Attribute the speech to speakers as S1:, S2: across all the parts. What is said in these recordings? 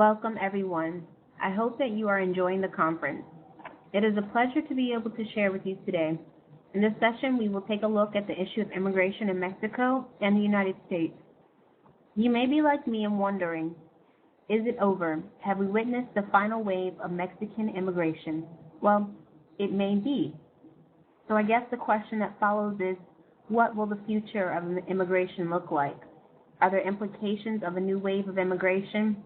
S1: Welcome, everyone. I hope that you are enjoying the conference. It is a pleasure to be able to share with you today. In this session, we will take a look at the issue of immigration in Mexico and the United States. You may be like me and wondering, is it over? Have we witnessed the final wave of Mexican immigration? Well, it may be. So I guess the question that follows is, what will the future of immigration look like? Are there implications of a new wave of immigration?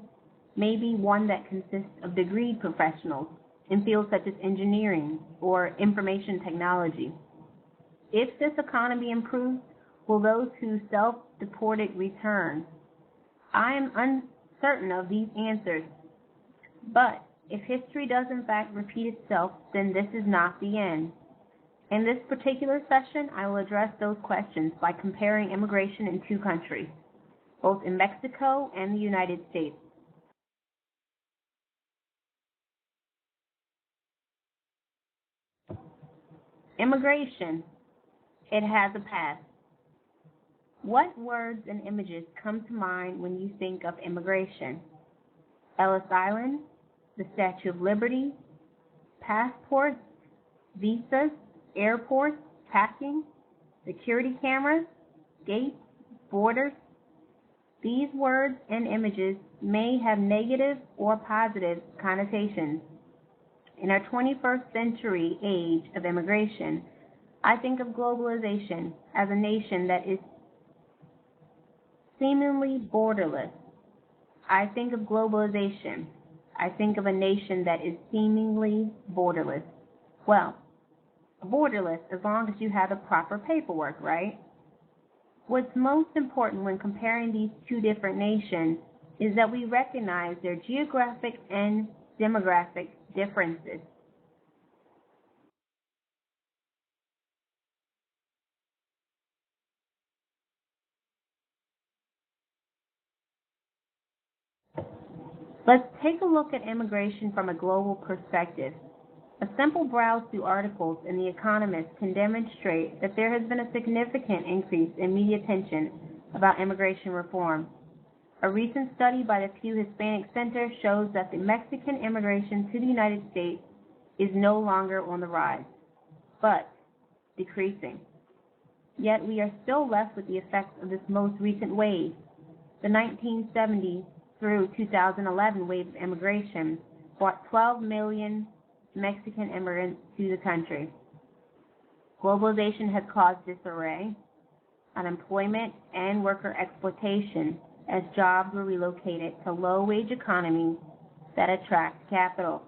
S1: Maybe one that consists of degreed professionals in fields such as engineering or information technology. If this economy improves, will those who self-deported return? I am uncertain of these answers, but if history does in fact repeat itself, then this is not the end. In this particular session, I will address those questions by comparing immigration in two countries, both in Mexico and the United States. Immigration. It has a past. What words and images come to mind when you think of immigration? Ellis Island, the Statue of Liberty, passports, visas, airports, packing, security cameras, gates, borders. These words and images may have negative or positive connotations. In our 21st century age of immigration, I think of globalization as a nation that is seemingly borderless. I think of globalization. I think of a nation that is seemingly borderless. Well, borderless as long as you have the proper paperwork, right? What's most important when comparing these two different nations is that we recognize their geographic and demographic differences. Let's take a look at immigration from a global perspective. A simple browse through articles in The Economist can demonstrate that there has been a significant increase in media attention about immigration reform. A recent study by the Pew Hispanic Center shows that the Mexican immigration to the United States is no longer on the rise, but decreasing. Yet we are still left with the effects of this most recent wave. The 1970 through 2011 wave of immigration brought 12 million Mexican immigrants to the country. Globalization has caused disarray, unemployment, and worker exploitation as jobs were relocated to low-wage economies that attract capital.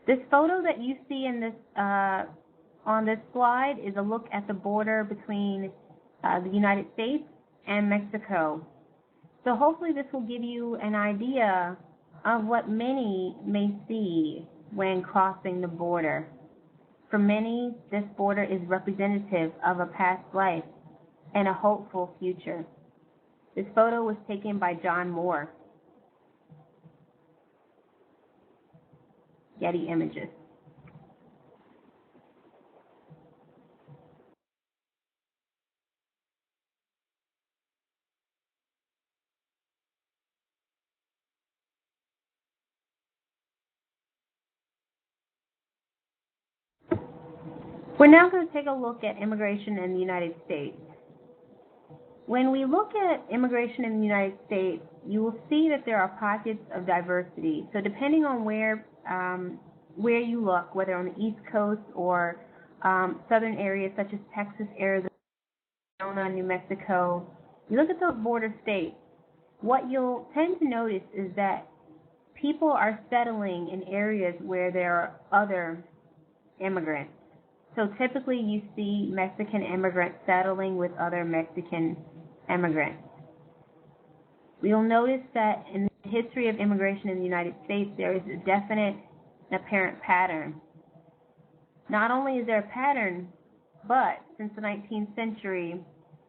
S1: This photo that you see in this on this slide is a look at the border between the United States and Mexico. So hopefully this will give you an idea of what many may see when crossing the border. For many, this border is representative of a past life and a hopeful future. This photo was taken by John Moore. Getty Images. We're now going to take a look at immigration in the United States. When we look at immigration in the United States, you will see that there are pockets of diversity. So depending on where you look, whether on the East Coast or southern areas such as Texas, Arizona, New Mexico, you look at those border states, what you'll tend to notice is that people are settling in areas where there are other immigrants. So typically you see Mexican immigrants settling with other Mexican immigrants. We'll notice that in the history of immigration in the United States, there is a definite and apparent pattern. Not only is there a pattern, but since the 19th century,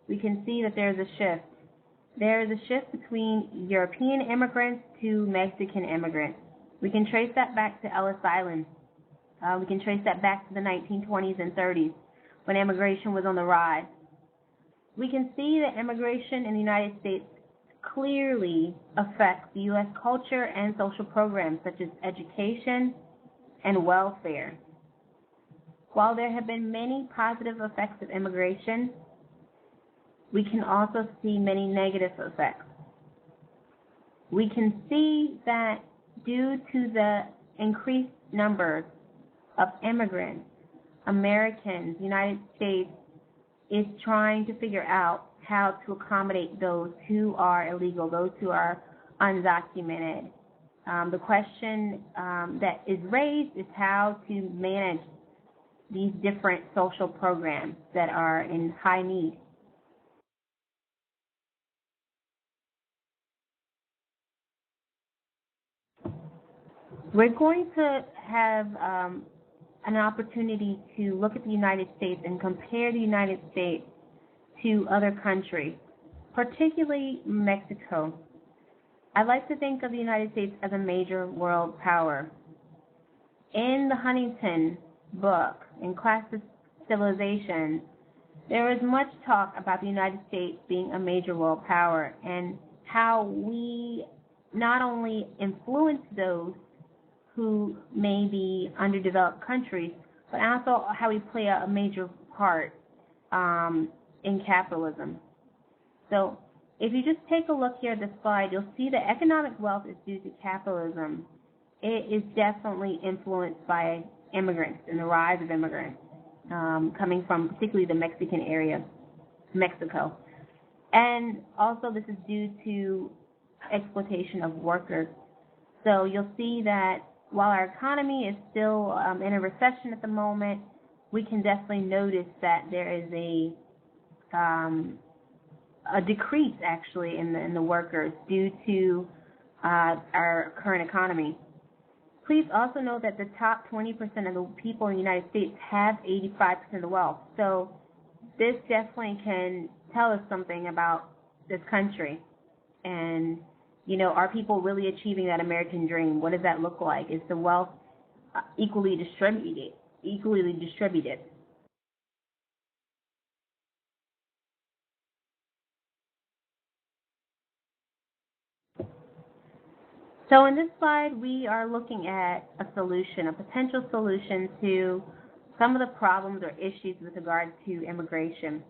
S1: we can see that there's a shift. There is a shift between European immigrants to Mexican immigrants. We can trace that back to Ellis Island. We can trace that back to the 1920s and 30s when immigration was on the rise. we can see that immigration in the United States clearly affects the U.S. culture and social programs such as education and welfare. While there have been many positive effects of immigration, we can also see many negative effects. We can see that due to the increased numbers of immigrants, Americans, the United States is trying to figure out how to accommodate those who are illegal, those who are undocumented. The question that is raised is how to manage these different social programs that are in high need. We're going to have an opportunity to look at the United States and compare the United States to other countries, particularly Mexico. I like to think of the United States as a major world power. In the Huntington book, in Class of Civilization, there is much talk about the United States being a major world power and how we not only influence those who may be underdeveloped countries, but also how we play a major part in capitalism. So if you just take a look here at this slide, you'll see that economic wealth is due to capitalism. It is definitely influenced by immigrants and the rise of immigrants coming from particularly the Mexican area, Mexico. And also this is due to exploitation of workers. So you'll see that while our economy is still in a recession at the moment, we can definitely notice that there is a decrease actually in the workers due to our current economy. Please also know that the top 20% of the people in the United States have 85% of the wealth. So this definitely can tell us something about this country. And, you know, are people really achieving that American dream? What does that look like? Is the wealth equally distributed? So in this slide, we are looking at a solution, a potential solution to some of the problems or issues with regard to immigration.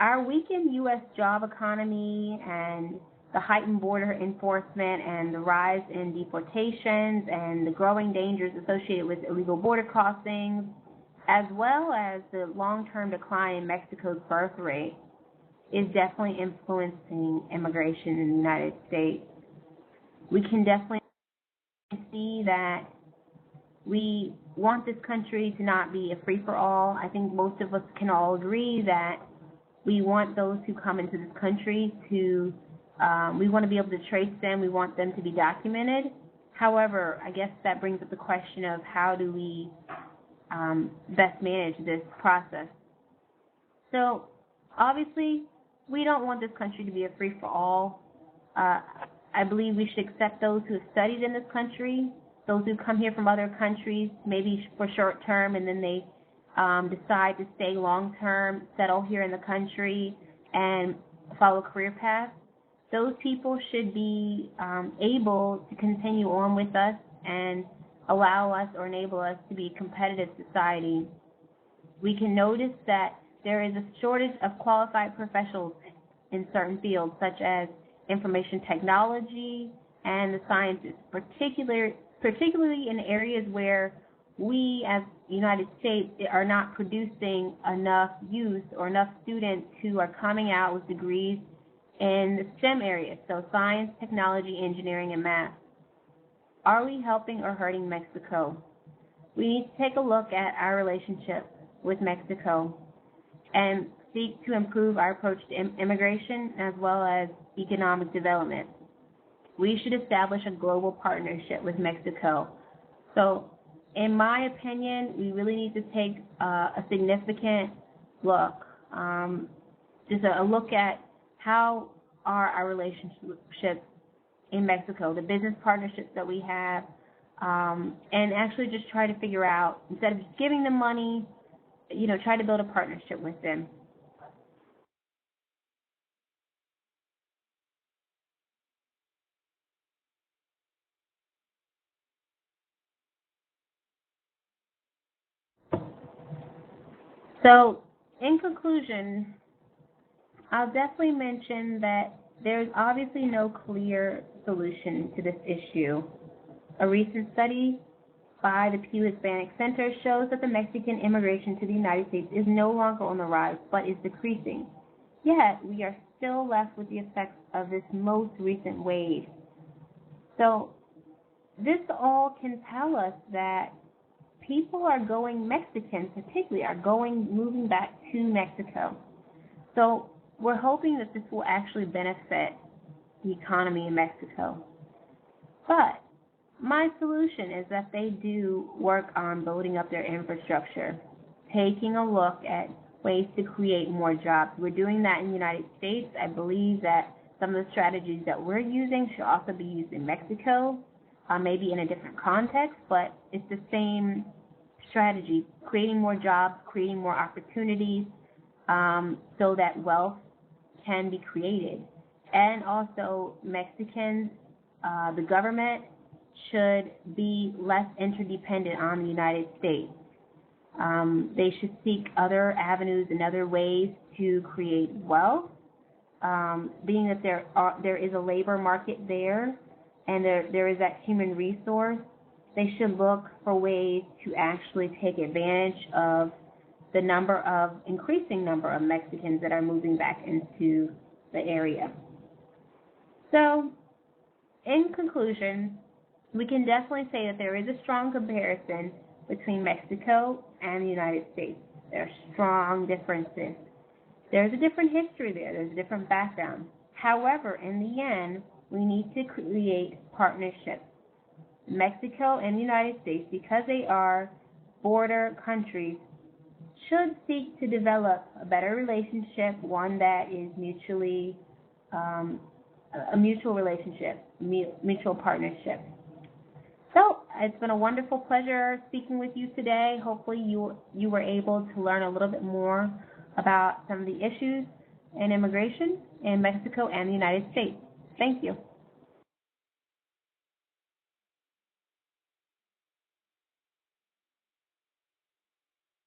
S1: Our weakened U.S. job economy and the heightened border enforcement and the rise in deportations and the growing dangers associated with illegal border crossings, as well as the long-term decline in Mexico's birth rate, is definitely influencing immigration in the United States. We can definitely see that we want this country to not be a free-for-all. I think most of us can all agree that we want those who come into this country to, we want to be able to trace them. We want them to be documented. However, I guess that brings up the question of how do we best manage this process. So, obviously, we don't want this country to be a free-for-all. I believe we should accept those who have studied in this country, those who come here from other countries, maybe for short term, and then they decide to stay long-term, settle here in the country, and follow a career path. Those people should be able to continue on with us and allow us or enable us to be a competitive society. We can notice that there is a shortage of qualified professionals in certain fields, such as information technology and the sciences, particularly in areas where we as the United States are not producing enough youth or enough students who are coming out with degrees in the STEM areas, so science, technology, engineering, and math. Are we helping or hurting Mexico? We need to take a look at our relationship with Mexico and seek to improve our approach to immigration as well as economic development. We should establish a global partnership with Mexico. So, in my opinion, we really need to take a significant look, just a look at how are our relationships in Mexico, the business partnerships that we have, and actually just try to figure out, instead of just giving them money, try to build a partnership with them. So, in conclusion, I'll definitely mention that there's obviously no clear solution to this issue. A recent study by the Pew Hispanic Center shows that the Mexican immigration to the United States is no longer on the rise, but is decreasing. Yet, we are still left with the effects of this most recent wave. So, this all can tell us that people are Mexicans particularly, moving back to Mexico. So, we're hoping that this will actually benefit the economy in Mexico. But my solution is that they do work on building up their infrastructure, taking a look at ways to create more jobs. We're doing that in the United States. I believe that some of the strategies that we're using should also be used in Mexico, maybe in a different context, but it's the same strategy, creating more jobs, creating more opportunities, so that wealth can be created. And also Mexicans, the government should be less interdependent on the United States. They should seek other avenues and other ways to create wealth, being that there is a labor market there, and there is that human resource. They should look for ways to actually take advantage of the increasing number of Mexicans that are moving back into the area. So, in conclusion, we can definitely say that there is a strong comparison between Mexico and the United States. There are strong differences. There's a different history there. There's a different background. However, in the end, we need to create partnerships. Mexico and the United States, because they are border countries, should seek to develop a better relationship, one that is mutually a mutual relationship, mutual partnership. So it's been a wonderful pleasure speaking with you today. Hopefully you were able to learn a little bit more about some of the issues in immigration in Mexico and the United States. Thank you.